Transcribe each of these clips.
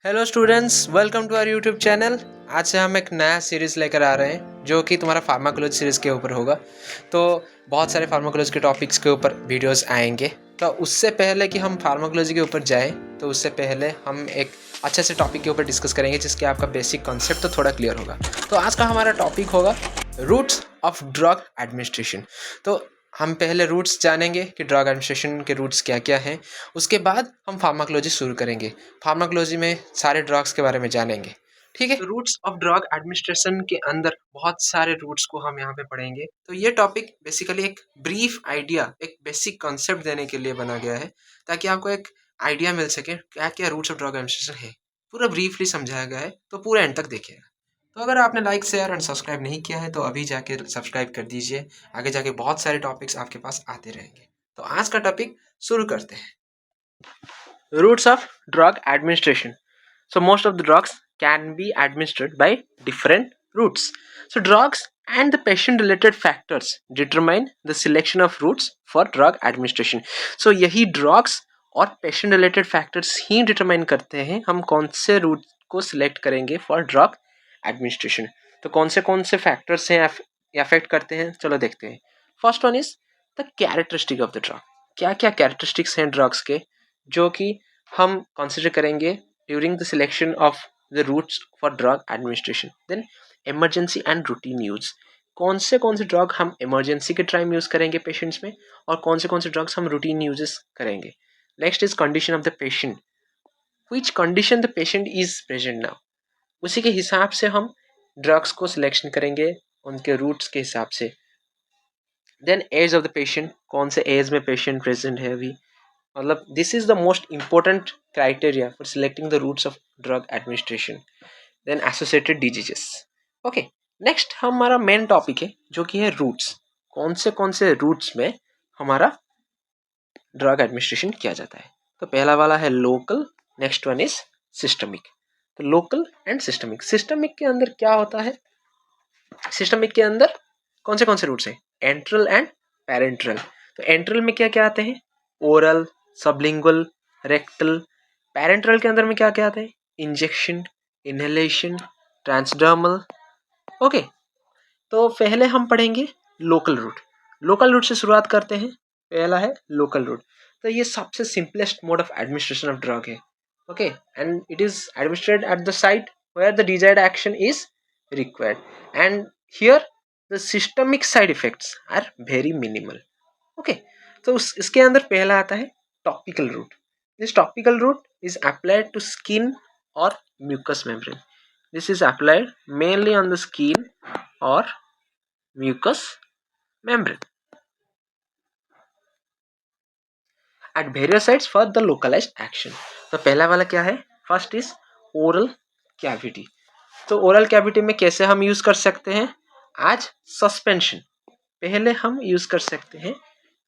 Hello students, welcome to our YouTube channel. आज से हम एक नया सीरीज़ लेकर आ रहे हैं जो कि तुम्हारा फार्माकोलॉजी सीरीज़ के ऊपर होगा। तो बहुत सारे फार्माकोलॉजी के टॉपिक्स के ऊपर वीडियोस आएंगे। तो उससे पहले कि हम फार्माकोलॉजी के ऊपर जाएं, तो उससे पहले हम एक अच्छे से टॉपिक के ऊपर डिस्कस करेंगे जिसके आपका बेसिक कॉन्सेप्ट तो थोड़ा क्लियर होगा। तो आज का हमारा टॉपिक होगा रूट्स ऑफ ड्रग एडमिनिस्ट्रेशन। तो हम पहले रूट्स जानेंगे कि ड्रग एडमिनिस्ट्रेशन के रूट्स क्या क्या हैं। उसके बाद हम फार्माकोलॉजी शुरू करेंगे। फार्माकोलॉजी में सारे ड्रग्स के बारे में जानेंगे। ठीक है। रूट्स ऑफ ड्रग एडमिनिस्ट्रेशन के अंदर बहुत सारे रूट्स को हम यहाँ पे पढ़ेंगे। तो ये टॉपिक बेसिकली एक ब्रीफ आइडिया, एक बेसिक कॉन्सेप्ट देने के लिए बना गया है ताकि आपको एक आइडिया मिल सके क्या क्या रूट्स ऑफ ड्रग एडमिनिस्ट्रेशन है। पूरा ब्रीफली समझाया गया है, तो पूरा एंड तक देखिएगा। तो अगर आपने लाइक शेयर एंड सब्सक्राइब नहीं किया है तो अभी जाके सब्सक्राइब कर दीजिए। आगे जाके बहुत सारे टॉपिक्स आपके पास आते रहेंगे। तो आज का टॉपिक शुरू करते हैं। Routes of drug administration. So most of the drugs can be administered by different routes. So drugs and the patient related factors determine the selection of routes for drug administration. So यही drugs और patient related factors ही determine करते हैं हम कौन से route को select करेंगे for drug administration. तो कौन से factors हैं affect करते हैं, चलो देखते हैं। First one is the characteristic of the drug. क्या क्या characteristics हैं drugs के जो कि हम consider करेंगे during the selection of the routes for drug administration. Then emergency and routine use. कौन से ड्रग हम इमरजेंसी के टाइम यूज करेंगे पेशेंट्स में और कौन से ड्रग्स हम रूटीन यूजेस करेंगे। Next is condition of the patient, which condition the patient is present now. उसी के हिसाब से हम ड्रग्स को सिलेक्शन करेंगे उनके रूट्स के हिसाब से। Then age of the patient, कौन से एज में पेशेंट प्रेजेंट है अभी, मतलब this is the most important criteria for selecting the routes of drug administration. Then associated diseases. Okay, next हमारा मेन टॉपिक है जो कि है रूट्स। कौन से रूट्स में हमारा ड्रग एडमिनिस्ट्रेशन किया जाता है। तो पहला वाला है local, next one is systemic. तो लोकल एंड सिस्टमिक। सिस्टमिक के अंदर क्या होता है, सिस्टमिक के अंदर कौन से रूट्स हैं, एंट्रल एंड पैरेंट्रल। तो एंट्रल में क्या क्या आते हैं, ओरल, सबलिंगुअल, रेक्टल। पैरेंट्रल के अंदर में क्या क्या आता है, इंजेक्शन, इनहेलेशन, ट्रांसडर्मल। ओके, तो पहले हम पढ़ेंगे लोकल रूट। लोकल रूट से शुरुआत करते हैं। पहला है लोकल रूट। तो ये सबसे simplest mode of administration of drug है। Okay, and it is administered at the site where the desired action is required and here the systemic side effects are very minimal. Okay, तो इसके अंदर पहला आता है topical route. This topical route is applied to skin और mucous membrane. This is applied mainly on the skin और mucous membrane at various sites for the localized action. तो पहला वाला क्या है, फर्स्ट इज ओरल कैविटी। तो oral cavity में कैसे हम यूज कर सकते हैं, आज सस्पेंशन। पहले हम यूज कर सकते हैं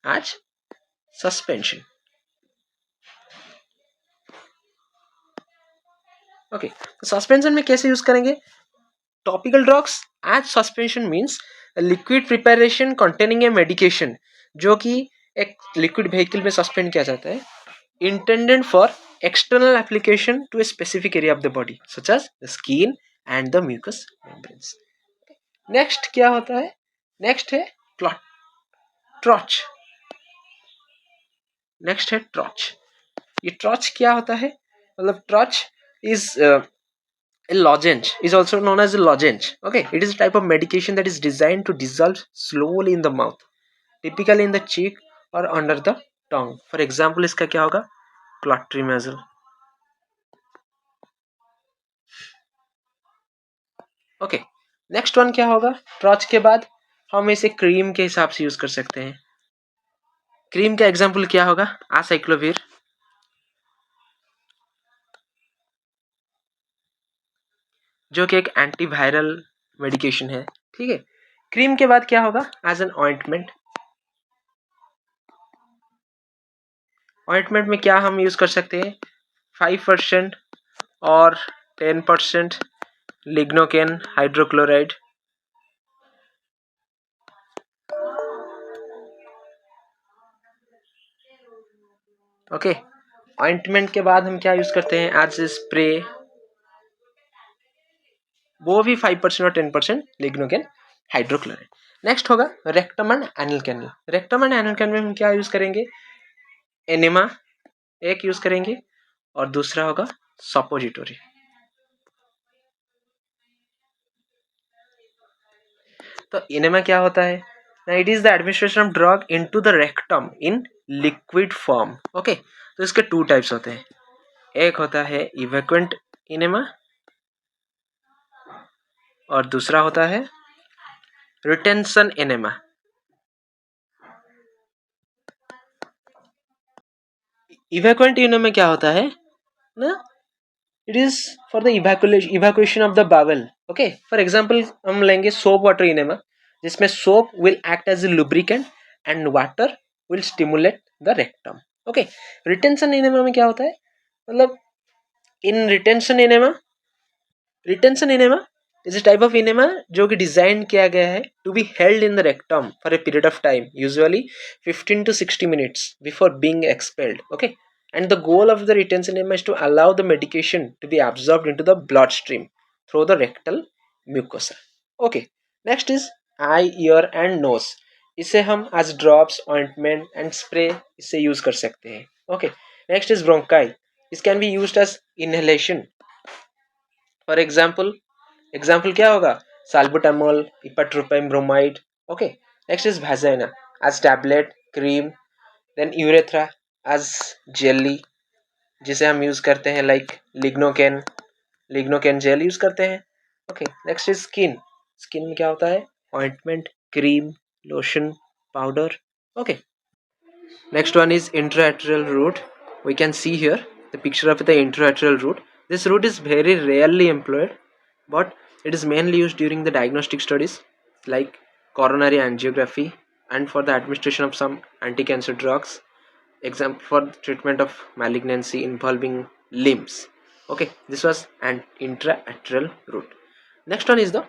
आज सस्पेंशन। ओके, तो सस्पेंशन में कैसे यूज करेंगे, topical drugs as suspension means liquid preparation containing a medication, जो कि एक लिक्विड व्हीकल में सस्पेंड किया जाता है, intended for external application to a specific area of the body such as the skin and the mucous membranes. Next क्या होता है, नेक्स्ट है ट्रॉच। नेक्स्ट है ट्रॉच। ये ट्रॉच क्या होता है, मतलब ट्रॉच is a lozenge, is also known as a lozenge. Okay, it is a type of medication that is designed to dissolve slowly in the mouth, typically in the cheek or under the tongue. For example, इसका क्या होगा, clotrimazole. Okay, next one क्या होगा, ट्रॉच के बाद हम इसे cream के हिसाब से यूज कर सकते हैं। क्रीम का एग्जाम्पल क्या होगा, आसाइक्लोवीर। जो कि एक एंटीवायरल मेडिकेशन है। ठीक है, क्रीम के बाद क्या होगा, एज एन ऑइंटमेंट। ऑइंटमेंट में क्या हम यूज कर सकते हैं, 5% और 10% लिग्नोकेन हाइड्रोक्लोराइड। ओके, ऑइंटमेंट के बाद हम क्या यूज करते हैं, एज ए स्प्रे वो भी 5% और 10% लिग्नोकेन हाइड्रोक्लोराइड। नेक्स्ट होगा rectum and anal canal. Rectum and anal canal में हम क्या यूज करेंगे, एनिमा एक यूज करेंगे और दूसरा होगा सपोजिटोरी। तो एनिमा क्या होता है, it is the administration of drug into the rectum in liquid form. Okay, तो इसके टू टाइप्स होते हैं, एक होता है इवैक्वेंट इनेमा और दूसरा होता है रिटेंशन एनेमा। इवैक्वेंट इनेमा क्या होता है ना, it is for the evacuation of the bowel. Okay, for example हम लेंगे सोप वाटर इनेमा, जिसमें soap will act as a lubricant and water will stimulate the rectum. Okay, retention enema में क्या होता है, मतलब in retention enema is a type of enema जो कि डिजाइन किया गया है to be held in the rectum for a period of time, usually 15 to 60 minutes before being expelled. Okay, and the goal of the retention enema is to allow the medication to be absorbed into the bloodstream through the rectal mucosa. Okay, next is eye, ear and nose. इसे हम as drops, ointment and spray इसे use कर सकते हैं। Okay, next is bronchi. This can be used as inhalation. For example क्या होगा, salbutamol, ipratropium bromide. Okay, next is vagina as tablet, cream, then urethra as jelly जिसे हम use करते हैं लाइक लिग्नोकेन जेल यूज करते हैं। Okay, next is skin में क्या होता है, ointment, cream, lotion, powder. Okay, next one is intraarterial route. We can see here the picture of the intraarterial route. This route is very rarely employed, but it is mainly used during the diagnostic studies like coronary angiography and for the administration of some anti-cancer drugs. Example for the treatment of malignancy involving limbs. Okay, this was an intraarterial route. Next one is the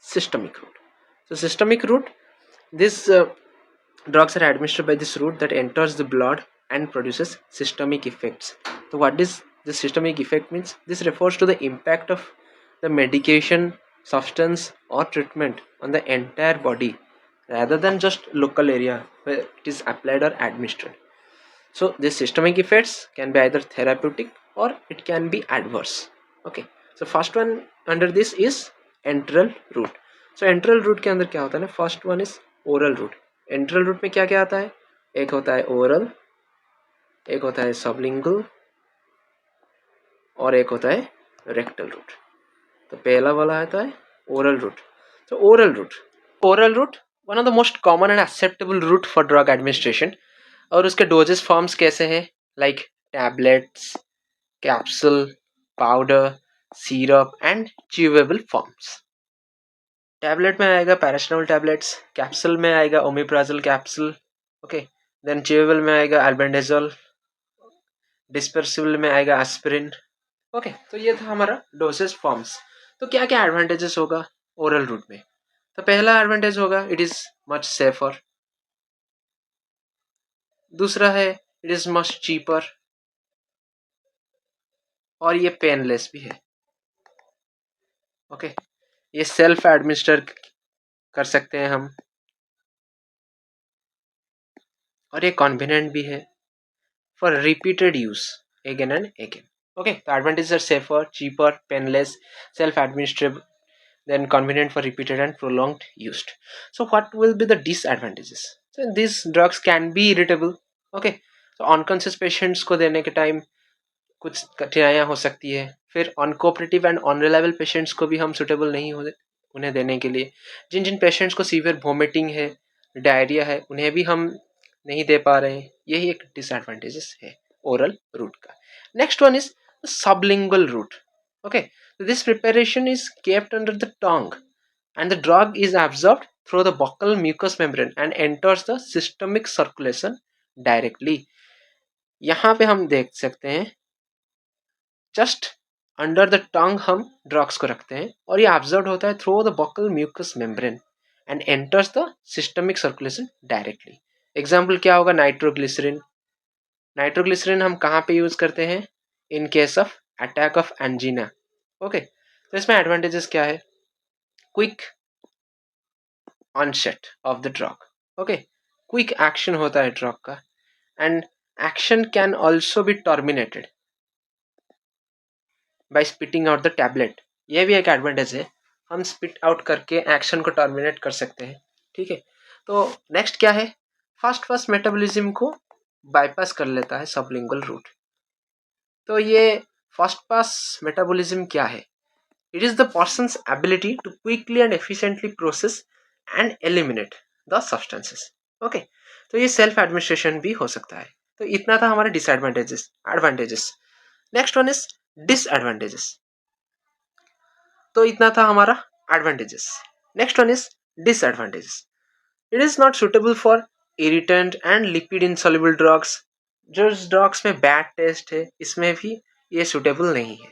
systemic route. So systemic route, this drugs are administered by this route that enters the blood and produces systemic effects. So what is the systemic effect means? This refers to the impact of the medication, substance or treatment on the entire body rather than just local area where it is applied or administered. So these systemic effects can be either therapeutic or it can be adverse. Okay, so first one under this is enteral route. So enteral route के अंदर क्या होता है ना, first one is oral route. Enteral route में क्या क्या आता है, एक होता है ओरल, एक होता है सबलिंगुअल और एक होता है रेक्टल रूट। तो पहला वाला आता है ओरल रूट। तो oral route one of the most common and acceptable route for drug administration. और उसके डोजेस फॉर्म्स कैसे हैं, like tablets, capsule, powder, syrup and chewable forms. Tablet में आएगा पैरासिटामोल टैबलेट्स, कैप्सूल में आएगा omeprazole capsule, okay, then chewable में आएगा अल्बेंडाजोल, डिस्पर्सिबल में आएगा एस्पिरिन। ओके, तो ये था हमारा डोसेज फॉर्म्स। तो क्या क्या एडवांटेजेस होगा ओरल रूट में, तो पहला एडवांटेज होगा इट इज मच सेफर, दूसरा है इट इज मच चीपर और ये पेनलेस भी है। ओके, ये सेल्फ एडमिनिस्टर कर सकते हैं हम और ये कॉन्वीनियंट भी है for repeated use again and again. Okay, the advantages are safer, cheaper, painless, self-administrable, then convenient for repeated and prolonged use. So what will be the disadvantages? So these drugs can be irritable. Okay, so unconscious patients को देने के time कुछ कठिनाइयाँ हो सकती है। फिर uncooperative and unreliable patients को भी हम सुटेबल नहीं हो उन्हें देने के लिए। जिन जिन पेशेंट्स को सीवियर वोमिटिंग है, डायरिया है, उन्हें भी हम नहीं दे पा रहे हैं। यही एक डिसएडवांटेजेस है ओरल रूट का। Next one is sublingual route. Okay, so this preparation is kept under the tongue and the drug is absorbed through the buccal mucous membrane and enters the systemic circulation directly. यहाँ पे हम देख सकते हैं just under the tongue हम drugs को रखते हैं और ये एब्जॉर्ब होता है through the buccal mucous membrane and enters the systemic circulation directly. Example क्या होगा, नाइट्रोग्लिसरीन। नाइट्रोग्लिसरीन हम कहाँ पे यूज करते हैं, in case of attack of angina. Okay, तो इसमें एडवांटेजेस क्या है, quick onset of the drug. Okay, quick action होता है ड्रग का, and action can also be terminated by spitting out the tablet. ये भी एक एडवांटेज है, हम स्पिट आउट करके एक्शन को टर्मिनेट कर सकते हैं. ठीक है, तो नेक्स्ट क्या है, फास्ट फास्ट मेटाबॉलिज्म को बाईपास कर लेता है सबलिंगुअल रूट. तो ये फास्ट पास मेटाबॉलिज्म क्या है? It is the person's ability to quickly and efficiently process and eliminate the substances. Okay, तो ये सेल्फ एडमिनिस्ट्रेशन भी हो सकता है. तो इतना था हमारे disadvantages. Advantages, next one is disadvantages. तो इतना था हमारा advantages. Next one is disadvantages. It is not suitable for irritant and lipid insoluble drugs. जो ड्रग्स में बैड टेस्ट है, इसमें भी ये सुटेबल नहीं है.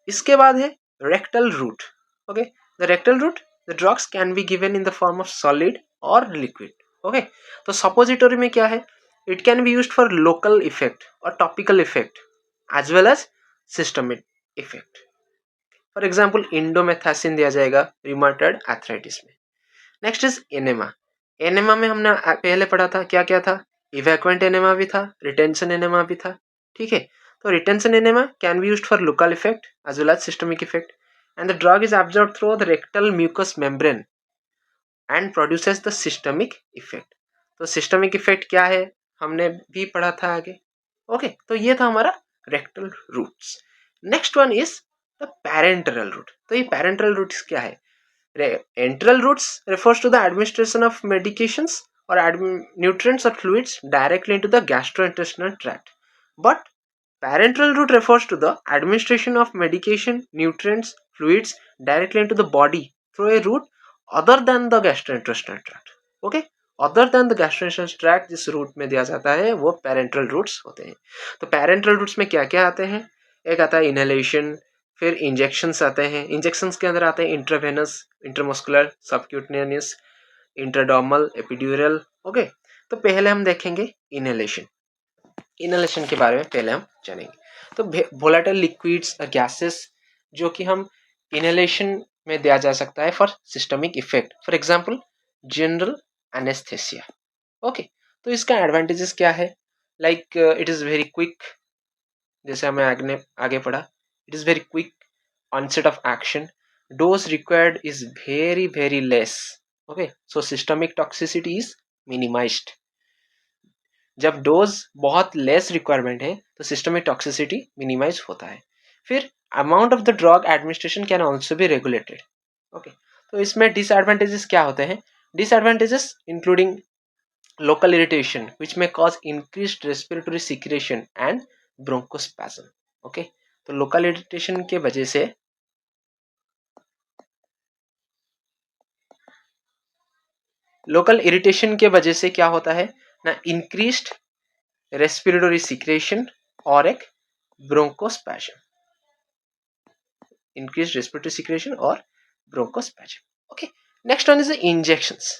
इसके बाद है rectal route. Okay, the rectal route, the drugs can be given in the form of solid और लिक्विड. ओके, तो सपोजिटोरी में क्या है, it can be used for local effect और topical effect as well as systemic effect. For example indomethacin दिया जाएगा rheumatoid arthritis में. Next is enema. Enema में हमने पहले पढ़ा था, क्या क्या था, इवैक्वेंट एनेमा भी था, रिटेंशन एनेमा भी था. ठीक है, तो retention enema can be used for local effect as well as systemic effect, and the drug is absorbed through the rectal mucous membrane and produces the systemic effect. तो systemic effect क्या है, हमने भी पढ़ा था आगे. ओके, तो ये था हमारा rectal routes. Next one is the parenteral route. तो ये पैरेंटरल रूट्स क्या है? Enteral routes refers to the administration of medications or nutrients or fluids directly into the gastrointestinal tract. But parenteral route refers to the administration of medication, nutrients, fluids directly into the body through a route other than the gastrointestinal tract. Okay, other than the gastrointestinal tract जिस root में दिया जाता है वो parenteral roots होते हैं. तो parenteral roots में क्या क्या आते हैं? एक आता है इनहेलेशन, फिर इंजेक्शंस आते हैं. इंजेक्शंस के अंदर आते हैं intravenous, intramuscular, subcutaneous, intradermal, epidural. Okay, तो पहले हम देखेंगे इनहेलेशन. इनहेलेशन के बारे में पहले हम जानेंगे. तो वोलेटाइल लिक्विड्स और गैसेस जो कि हम इनहेलेशन में दिया जा सकता है for systemic effect. For example general anaesthesia. Okay, तो इसका एडवांटेजेस क्या है? Like it is very quick, जैसे हमें आगे पढ़ा, it is very quick onset of action, dose required is very less. Okay, so systemic toxicity is minimized. जब dose बहुत लेस रिक्वायरमेंट है तो सिस्टमिक टॉक्सिसिटी मिनिमाइज होता है. फिर amount of the drug administration can also be regulated. Okay, तो इसमें disadvantages क्या होते हैं? Disadvantages including local irritation which may cause increased respiratory secretion and bronchospasm. Okay, तो लोकल इरिटेशन के वजह से क्या होता है ना, इंक्रीज्ड रेस्पिरेटरी सिक्रेशन और एक ब्रोंकोस्पैजम. इंक्रीज्ड रेस्पिरेटरी सिक्रेशन और bronchospasm. Okay, next one is injections.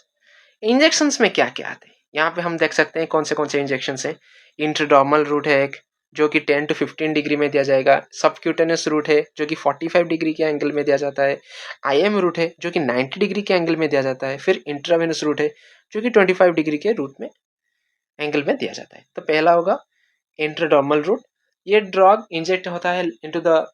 Injections में क्या क्या आते हैं? यहाँ पे हम देख सकते हैं कौन से इंजेक्शंस हैं. इंट्राडर्मल रूट है एक, जो कि 10 to 15 डिग्री में दिया जाएगा. सबक्यूटेनियस रूट है जो कि 45 डिग्री के एंगल में दिया जाता है. आईएम रूट है जो कि 90 डिग्री के एंगल में दिया जाता है. फिर इंट्रावेनस रूट है जो कि 25 डिग्री के रूट में एंगल में दिया जाता है. तो पहला होगा इंट्राडर्मल रूट. ये ड्रग इंजेक्ट होता है into the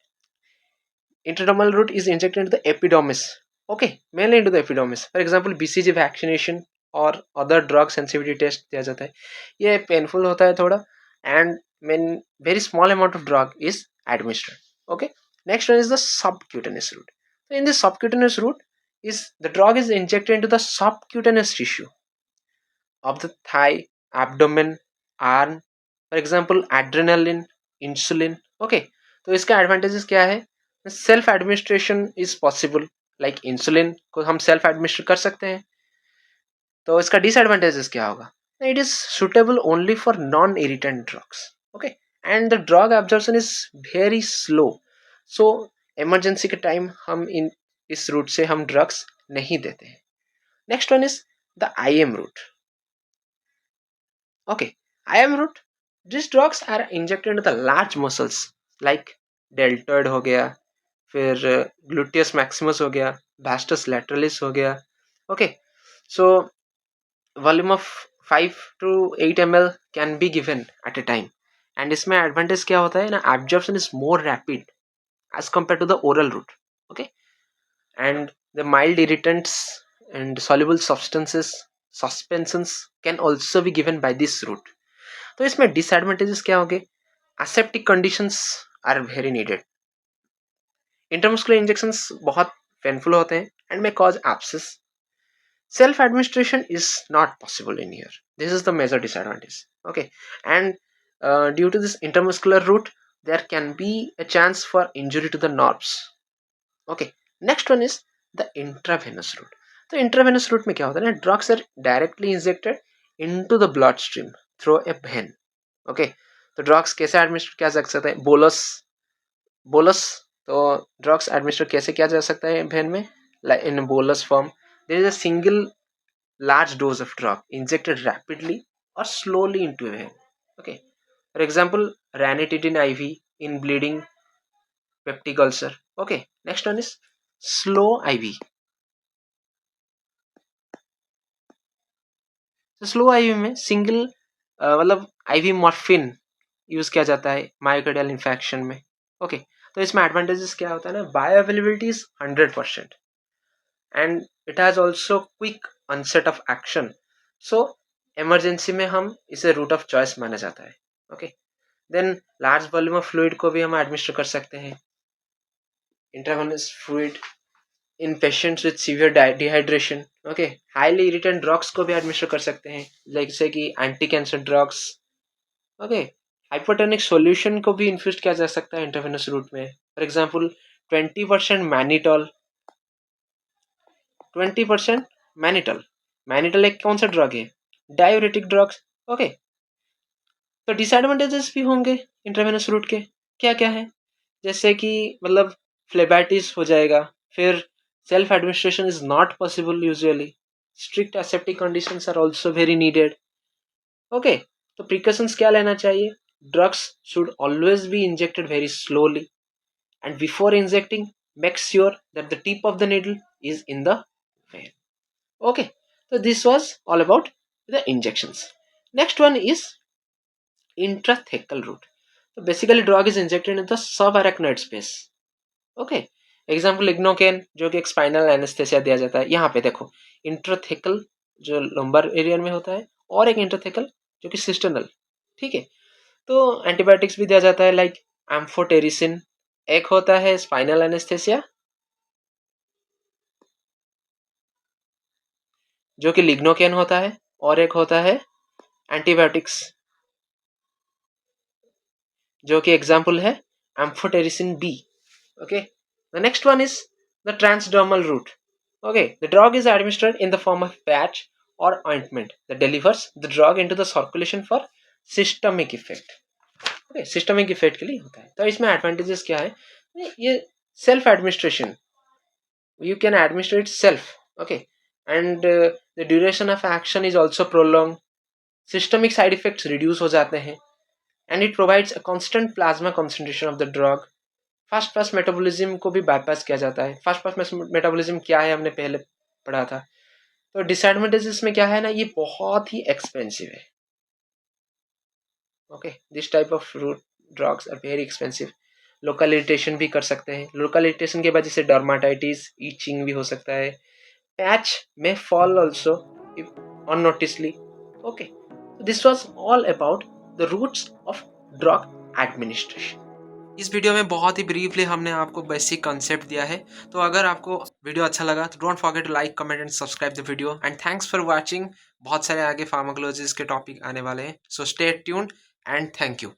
intradermal root is injected into the epidermis. Okay, mainly into the epidermis. For example BCG vaccination और अदर ड्रग सेंसिटिविटी टेस्ट दिया जाता है. ये पेनफुल होता है थोड़ा, and when very small amount of drug is administered. Okay, next one is the subcutaneous route. So in the subcutaneous route is the drug is injected into the subcutaneous tissue of the thigh, abdomen, arm. For example adrenaline, insulin. Okay, तो इसका advantages क्या है? Self administration is possible, like insulin को हम self administrate कर सकते हैं. तो इसका डिसएडवांटेजेस क्या होगा? It is suitable only for non-irritant drugs. Okay, and the drug absorption is very slow. So emergency के टाइम हम इस रूट से हम ड्रग्स नहीं देते हैं. Next one is the IM route. Okay, IM route, these drugs are injected into the large muscles like deltoid हो गया, फिर ग्लूटियस मैक्सिमस हो गया, वास्टस लैटरलिस हो गया। Okay, so volume of 5 to 8 ml can be given at a time. And इसमें advantage क्या होता है ना, absorption is more rapid as compared to the oral route. Okay, and the mild irritants and soluble substances, suspensions can also be given by this route. तो इसमें disadvantages क्या होंगे? Aseptic conditions are very needed. Intramuscular injections बहुत painful होते हैं and may cause abscess. Self administration is not possible in here. This is the major disadvantage. Okay, and due to this intramuscular route there can be a chance for injury to the nerves. Okay, next one is the intravenous route. तो intravenous route में क्या होता है ना, drugs are directly injected into the blood stream through a vein. Okay, तो drugs कैसे administer किया जा सकता है, बोलस बोलस। तो ड्रग्स एडमिनिस्टर कैसे किया जा सकता है वेन में, in bolus form there is a single large dose of drug injected rapidly or slowly into a vein. Okay, for example, ranitidine IV in bleeding peptic ulcer. Okay, next one is slow IV. तो slow IV में single मतलब IV morphine use किया जाता है myocardial infection में। Okay, तो इसमें advantages क्या होता है ना, bioavailability is 100% and it has also quick onset of action. So emergency में हम इसे रूट ऑफ चॉइस माना जाता है। Okay, then large volume of fluid को भी हम एडमिनिस्टर कर सकते हैं, intravenous fluid in patients with severe dehydration. Okay, highly irritant drugs को भी एडमिनिस्टर कर सकते हैं, जैसे कि anti cancer drugs. Okay, hypotonic solution को भी इन्फ्यूज किया जा सकता है इंट्रावेनस रूट में। For example 20% mannitol, 20% mannitol. Mannitol एक कौन सा ड्रग है, डायूरेटिक ड्रग्स। ओके, तो डिसएडवांटेजेस भी होंगे इंट्रावेनस रूट के, क्या क्या है, जैसे कि मतलब फ्लेबाइटिस हो जाएगा, फिर self administration is not possible usually, strict aseptic conditions are also very needed. Okay, तो प्रिकॉशंस क्या लेना चाहिए, drugs should always be injected very slowly and before injecting make sure that the tip of the needle is in the vein. Okay, so this was all about the injections. Next one is intrathecal route. So basically drug is injected in the subarachnoid space. Okay, example lignocaine जो कि एक spinal anaesthesia दिया जाता है। यहाँ पे देखो intrathecal जो लंबर एरिया में होता है और एक इंट्राथेकल जो कि सिस्टर्नल। ठीक है, तो एंटीबायोटिक्स भी दिया जाता है लाइक एम्फोटेरिसिन, एक होता है स्पाइनल एनेस्थेसिया जो कि लिग्नोकेन होता है, और एक होता है एंटीबायोटिक्स जो कि एग्जाम्पल है amphotericin B. Okay, the next one is the transdermal route. Okay, the drug is administered in the form of patch और ointment that delivers the drug into the circulation for systemic effect. Okay, systemic effect के लिए होता है। तो इसमें advantages क्या है, ये self administration, you can administer it self. Okay, and the duration of action is also prolonged, systemic side effects reduce हो जाते हैं, and it provides a constant plasma concentration of the drug. Fast fast metabolism को भी bypass किया जाता है। Fast fast metabolism क्या है हमने पहले पढ़ा था। तो डिसएडवांटेजेस में क्या है ना, ये बहुत ही एक्सपेंसिव है। Okay, this type of route drugs are very expensive. Local irritation भी कर सकते हैं, लोकल इरिटेशन के वजह से डर्माटाइटिस, ईचिंग भी हो सकता है, पैच में fall also unnoticedly. Okay, this was all about the routes of drug administration. इस वीडियो में बहुत ही ब्रीफली हमने आपको बेसिक कॉन्सेप्ट दिया है। तो अगर आपको वीडियो अच्छा लगा तो don't forget to like, comment and subscribe the video, and thanks for watching. बहुत सारे आगे फार्माकोलॉजिस्ट के टॉपिक आने वाले हैं, so stay tuned and thank you.